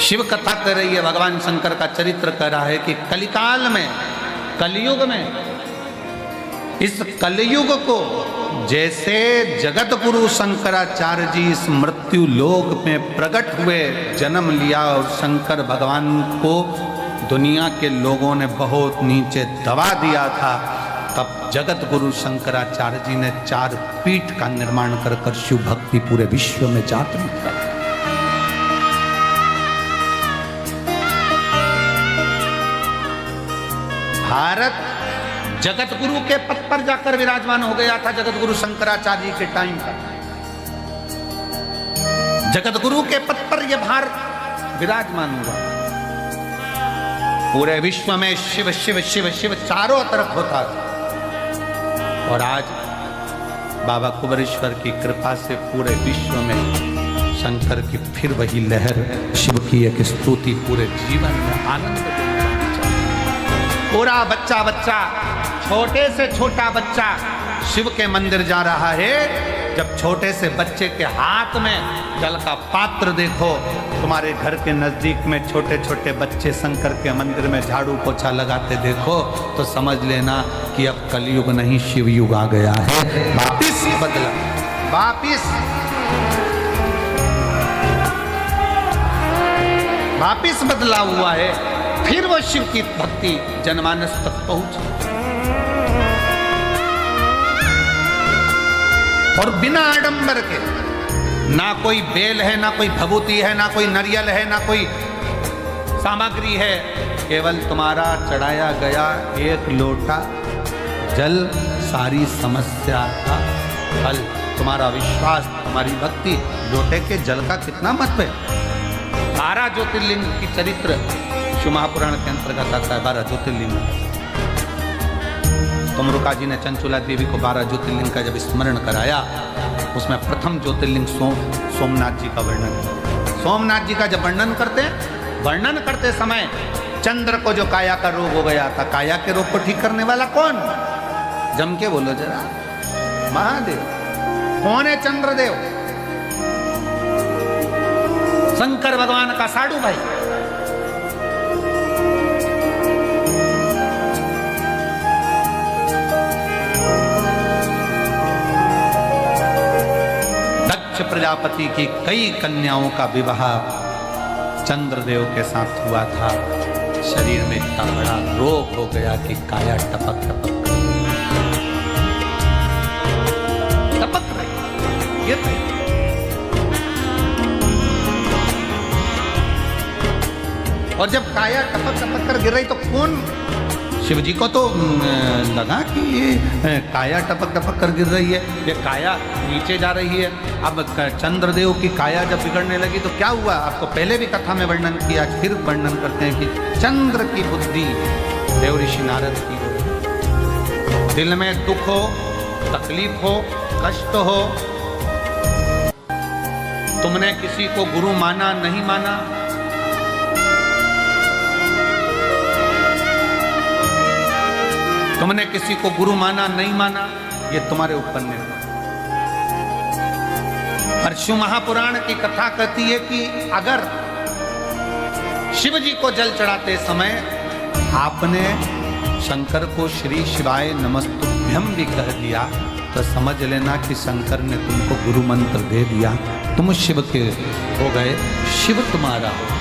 शिव कथा कर रही है, भगवान शंकर का चरित्र कर रहा है कि कलिकाल में, कलयुग में, इस कलयुग को जैसे जगत गुरु शंकराचार्य जी इस मृत्यु लोक में प्रकट हुए, जन्म लिया और शंकर भगवान को दुनिया के लोगों ने बहुत नीचे दबा दिया था, तब जगत गुरु शंकराचार्य जी ने 4 पीठ का निर्माण कर कर शिव भक्ति पूरे विश्व में जागृत कर। भारत जगत गुरु के पद पर जाकर विराजमान हो गया था। जगत गुरु शंकराचार्य जी के टाइम पर जगत गुरु के पद पर यह भारत विराजमान हुआ। पूरे विश्व में शिव शिव शिव शिव चारों तरफ होता था। और आज बाबा कुबेरेश्वर की कृपा से पूरे विश्व में शंकर की फिर वही लहर, शिव की एक स्तुति पूरे जीवन में आनंद देने वाली चाहिए। पूरा बच्चा बच्चा, छोटे से छोटा बच्चा शिव के मंदिर जा रहा है। जब छोटे से बच्चे के हाथ में जल का पात्र देखो, तुम्हारे घर के नजदीक में छोटे छोटे बच्चे शंकर के मंदिर में झाड़ू पोछा लगाते देखो, तो समझ लेना कि अब कलयुग नहीं शिव युग आ गया है। वापिस बदला, वापिस बदला हुआ है। फिर वो शिव की भक्ति जनमानस तक पहुंची। और बिना आडंबर के, ना कोई बेल है, ना कोई भभूति है, ना कोई नारियल है, ना कोई सामग्री है, केवल तुम्हारा चढ़ाया गया एक लोटा जल सारी समस्या का हल। तुम्हारा विश्वास, तुम्हारी भक्ति, लोटे के जल का कितना महत्व है। 12 ज्योतिर्लिंग की चरित्र शिव महापुराण के अंतर्गत आता है। 12 ज्योतिर्लिंग। तुमरुका जी ने चंचुला देवी को 12 ज्योतिर्लिंग का जब स्मरण कराया, उसमें प्रथम ज्योतिर्लिंग सोमनाथ जी का वर्णन है। सोमनाथ जी का जब वर्णन करते समय चंद्र को जो काया का रोग हो गया था, काया के रोग को ठीक करने वाला कौन? जम के बोलो जरा, महादेव। कौन है चंद्रदेव? शंकर भगवान का साडू भाई। प्रजापति की कई कन्याओं का विवाह चंद्रदेव के साथ हुआ था। शरीर में इतना बड़ा रोग हो गया कि काया टपक रही, गिर रही। और जब काया टपक कर गिर रही तो कौन? शिव जी को तो लगा कि ये काया टपक कर गिर रही है, ये काया नीचे जा रही है। अब चंद्रदेव की काया जब बिगड़ने लगी तो क्या हुआ? आपको पहले भी कथा में वर्णन किया, फिर वर्णन करते हैं कि चंद्र की बुद्धि देव ऋषि नारद की हो। दिल में दुख हो, तकलीफ हो, कष्ट हो, तुमने किसी को गुरु माना नहीं माना, तुमने किसी को गुरु माना नहीं माना, ये तुम्हारे ऊपर निर्भर। और शिव महापुराण की कथा कहती है कि अगर शिव जी को जल चढ़ाते समय आपने शंकर को श्री शिवाय नमस्तुभ्यम भी कह दिया, तो समझ लेना कि शंकर ने तुमको गुरु मंत्र दे दिया, तुम शिव के हो गए, शिव तुम्हारा हो।